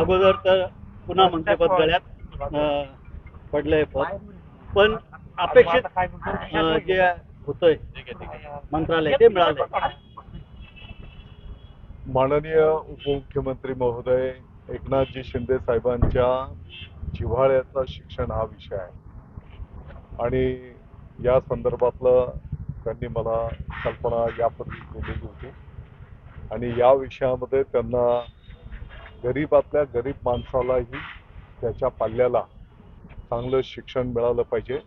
अगोदर तर पुन्हा मंत्रिपद गळ्यात पडलंय पद, पण अपेक्षित जे होतंय मंत्रालय ते मिळालंय. माननीय उपमुख्यमंत्री महोदय एकनाथजी शिंदे साहेबांच्या जिव्हाळ्याचा शिक्षण हा विषय आहे आणि या संदर्भातलं त्यांनी मला कल्पना यापूर्वी दिलेली होती आणि या विषयामध्ये त्यांना गरीबातल्या गरीब माणसालाही त्याच्या पाल्याला चांगलं शिक्षण मिळालं पाहिजे,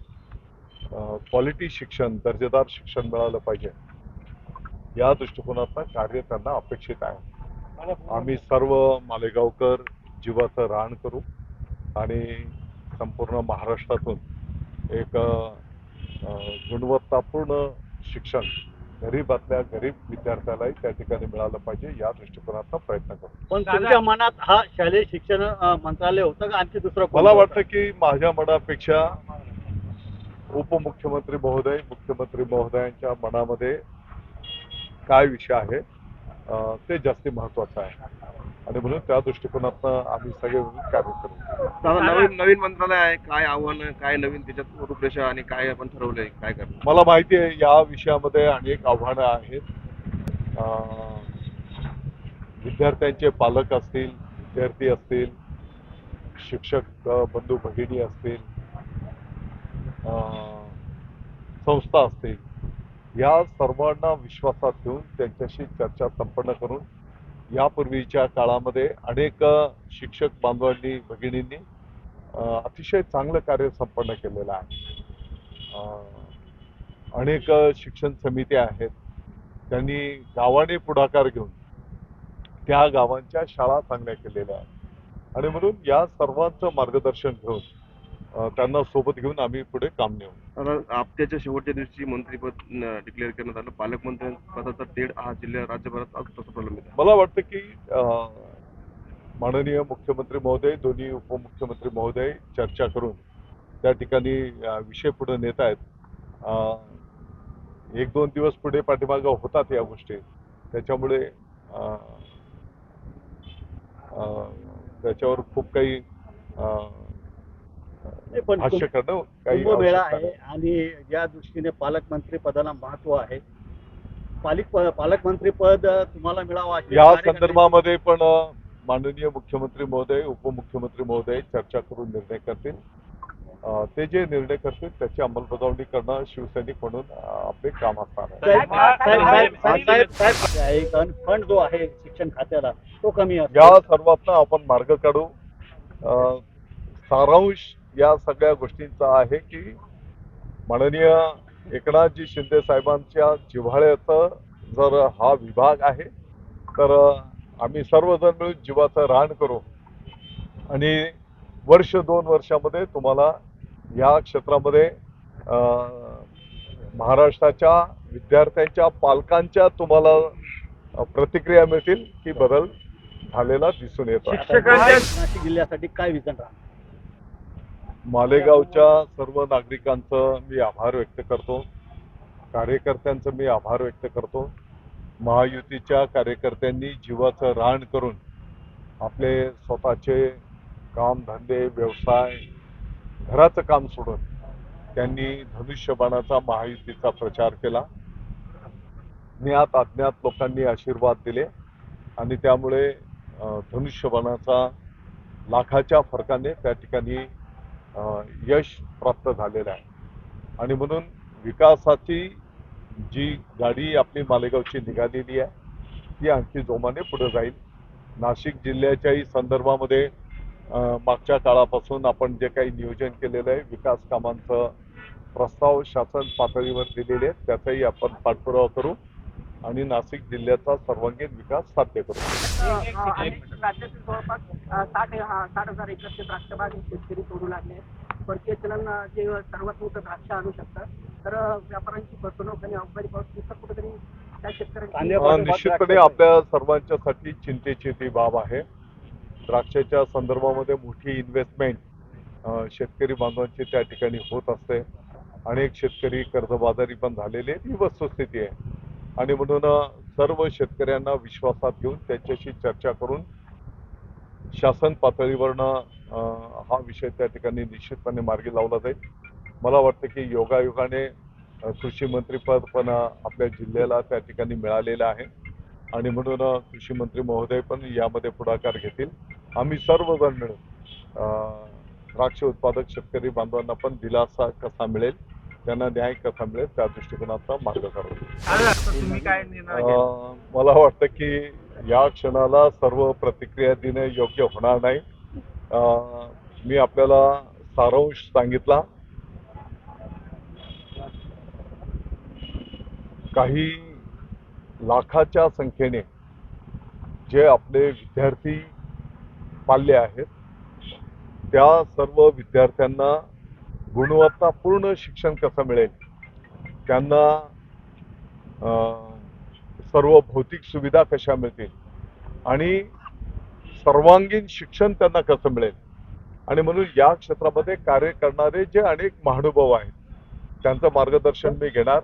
क्वालिटी शिक्षण, दर्जेदार शिक्षण मिळालं पाहिजे, या दृष्टिकोनातनं कार्य त्यांना अपेक्षित आहे. आम्ही सर्व मालेगावकर जीवाचं रान करू आणि संपूर्ण महाराष्ट्रातून एक गुणवत्तापूर्ण शिक्षण गरीबातल्या गरीब विद्यार्थ्यालाही त्या ठिकाणी मिळालं पाहिजे, या दृष्टिकोनातनं प्रयत्न करू. पण तुमच्या मनात हा शालेय शिक्षण मंत्रालय होतं का आणखी दुसरं? मला वाटतं की माझ्या मनापेक्षा उपमुख्यमंत्री महोदय, मुख्यमंत्री महोदयांच्या मनामध्ये काय विषय आहे ते जास्ती महत्वाचं आहे आणि म्हणून त्या दृष्टिकोनातनं आम्ही सगळे मिळून कार्य करू. नवीन मंत्रालय आहे, काय आव्हानं, काय नवीन त्याच्यात रूपरेषा आणि काय आपण ठरवलंय, काय करणार? मला माहिती आहे या विषयामध्ये अनेक आव्हानं आहेत. विद्यार्थ्यांचे पालक असतील, विद्यार्थी असतील, शिक्षक बंधू भगिनी असतील, संस्था असतील, या सर्वांना विश्वासात घेऊन त्यांच्याशी चर्चा संपन्न करून यापूर्वीच्या काळामध्ये अनेक शिक्षक बांधवांनी भगिनींनी अतिशय चांगलं कार्य संपन्न केलेलं आहे. अनेक शिक्षण समित्या आहेत, त्यांनी गावाने पुढाकार घेऊन त्या गावांच्या शाळा चांगल्या केलेल्या आहेत आणि म्हणून या सर्वांचं मार्गदर्शन घेऊन त्यांना सोबत घेऊन आम्ही पुढे काम नेऊ. आपत्याच्या शेवटच्या दिवशी मंत्रीपद डिक्लेअर करण्यात आलं. पालकमंत्री पदाचा तेढ हा जिल्ह्या राज्यभरात आज तसं प्रलंबित आहे. मला वाटतं की माननीय मुख्यमंत्री महोदय, दोन्ही उपमुख्यमंत्री महोदय चर्चा करून त्या ठिकाणी विषय पुढे नेत आहेत. 1-2 दिवस पुढे पाठीमागं होतात या गोष्टी, त्याच्यामुळे त्याच्यावर खूप काही भाष्य करणं काही कुंभमेळा आहे आणि ज्या दृष्टीने पालकमंत्री पदाला महत्व आहे, पालकमंत्री पद तुम्हाला मिळावं या संदर्भामध्ये पण माननीय मुख्यमंत्री महोदय, उपमुख्यमंत्री महोदय चर्चा करून निर्णय करतील. ते जे निर्णय करतील त्याची अंमलबजावणी करणं शिवसैनिक म्हणून आपले काम असणार आहे. फंड जो आहे शिक्षण खात्याला तो कमी आहे. या सर्वातनं आपण मार्ग काढू. सारांश या सगळ्या गोष्टींचा आहे की माननीय एकनाथजी शिंदे साहेबांच्या जिव्हाळ्याचा जर हा विभाग आहे तर आम्ही सर्वजण मिळून जीवाचं रान करू आणि 1-2 वर्षामध्ये तुम्हाला या क्षेत्रामध्ये महाराष्ट्राच्या विद्यार्थ्यांच्या पालकांच्या तुम्हाला प्रतिक्रिया मिळतील की बदल झालेला दिसून येतो. नाशिक जिल्ह्यासाठी काय विजन राहणार? मालेगावच्या सर्व नागरिकांचं मी आभार व्यक्त करतो, कार्यकर्त्यांचं मी आभार व्यक्त करतो. महायुतीच्या कार्यकर्त्यांनी जीवाचं रान करून आपले स्वतःचे कामधंदे, व्यवसाय, घराचं काम सोडून त्यांनी धनुष्यबाणाचा महायुतीचा प्रचार केला. ज्ञात अज्ञात लोकांनी आशीर्वाद दिले आणि त्यामुळे धनुष्यबाणाचा लाखाच्या फरकाने त्या ठिकाणी यश प्राप्त झालेलं आहे आणि म्हणून विकासाची जी गाडी आपली मालेगावची निघालेली आहे ती आणखी जोमाने पुढे जाईल. नाशिक जिल्ह्याच्याही संदर्भामध्ये मागच्या काळापासून आपण जे काही नियोजन केलेलं आहे, विकास कामांचं प्रस्ताव शासन पातळीवर दिलेले आहेत, त्याचाही आपण पाठपुरावा करू आणि नाशिक जिल्ह्याचा सर्वांगीण विकास साध्य करू. राज्यातील जवळपास 60,000 एकरचे द्राक्ष बाग शेतकरी तोडू लागले. परकीय चलन जे सर्वात मोठं द्राक्ष आणू शकतात, तर व्यापाऱ्यांची फसवणूक आणि अवघड पाऊस कुठेतरी त्या शेतकऱ्यांची निश्चितपणे आपल्या सर्वांच्यासाठी चिंतेची ती बाब आहे. द्राक्षाच्या संदर्भामध्ये मोठी इन्व्हेस्टमेंट शेतकरी बांधवांची त्या ठिकाणी होत असते. अनेक शेतकरी कर्जबाजारी पण झालेले ही वस्तुस्थिती आहे आणि म्हणून सर्व शेतकऱ्यांना विश्वासात घेऊन त्यांच्याशी चर्चा करून शासन पातळीवरनं हा विषय त्या ठिकाणी निश्चितपणे मार्गी लावला जाईल. मला वाटतं की योगायोगाने कृषी मंत्रीपद पण आपल्या जिल्ह्याला त्या ठिकाणी मिळालेलं आहे आणि म्हणून कृषी मंत्री महोदय पण यामध्ये पुढाकार घेतील. आम्ही सर्वजण मिळून द्राक्ष उत्पादक शेतकरी बांधवांना पण दिलासा कसा मिळेल, त्यांना न्याय कसा मिळेल त्या दृष्टिकोनाचा मार्ग काढू. तुम्ही काय निर्णय घेतला? मला वाटतं की या क्षणाला सर्व प्रतिक्रिया देणे योग्य होणार नाही. मी आपल्याला सारांश सांगितला. काही लाखाच्या संख्येने जे आपले विद्यार्थी पाल्य आहेत त्या सर्व विद्यार्थ्यांना गुणवत्तापूर्ण शिक्षण कसं मिळेल, त्यांना सर्व भौतिक सुविधा कशा मिळतील आणि सर्वांगीण शिक्षण त्यांना कसं मिळेल आणि म्हणून या क्षेत्रामध्ये कार्य करणारे जे अनेक महानुभाव आहेत त्यांचं मार्गदर्शन मी घेणार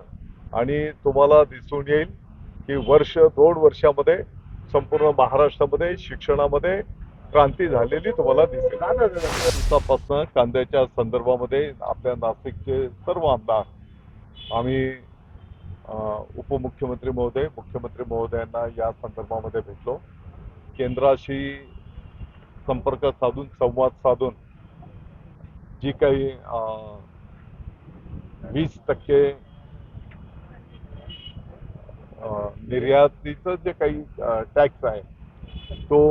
आणि तुम्हाला दिसून येईल की वर्ष 2 वर्षामध्ये संपूर्ण महाराष्ट्रामध्ये शिक्षणामध्ये क्रांती झालेली तुम्हाला दिसेल. दिवसापासून कांद्याच्या संदर्भामध्ये आपल्या नाशिकचे सर्व आमदार आम्ही उपमुख्यमंत्री महोदय, मुख्यमंत्री महोदयांना या संदर्भामध्ये भेटलो. केंद्राशी संपर्क साधून संवाद साधून जी काही 20% निर्यातीचं जे काही टॅक्स आहे तो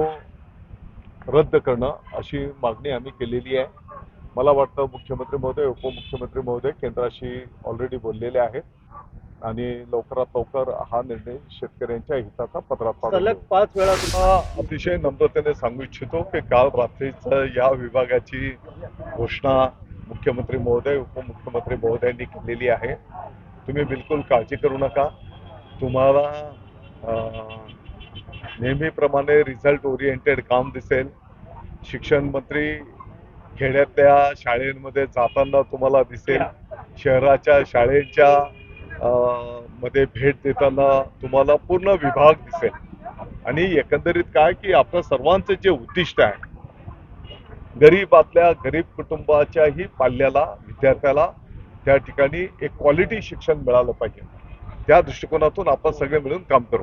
रद्द करणं अशी मागणी आम्ही केलेली आहे. मला वाटतं मुख्यमंत्री महोदय, उपमुख्यमंत्री महोदय केंद्राशी ऑलरेडी बोललेले आहेत आणि लवकरात लवकर हा निर्णय शेतकऱ्यांच्या हिताचा पदरात पाडू. सलग 5 वेळा अतिशय नम्रतेने सांगू इच्छितो की काल रात्रीच या विभागाची घोषणा मुख्यमंत्री महोदय, उपमुख्यमंत्री महोदयांनी केलेली आहे. तुम्ही बिलकुल काळजी करू नका. तुम्हाला नेहमीप्रमाणे रिझल्ट ओरिएंटेड काम दिसेल. शिक्षण मंत्री खेड्यातल्या शाळेंमध्ये जाताना तुम्हाला दिसेल, शहराच्या शाळेच्या मध्ये भेट देताना तुम्हाला पूर्ण विभाग दिसेल आणि एकंदरीत काय की आपल्या सर्वांचं जे उद्दिष्ट आहे गरीबातल्या गरीब कुटुंबाच्याही पाल्याला विद्यार्थ्याला त्या ठिकाणी एक क्वालिटी शिक्षण मिळालं पाहिजे. त्या दृष्टिकोनातून आपण सगळे मिळून काम करू.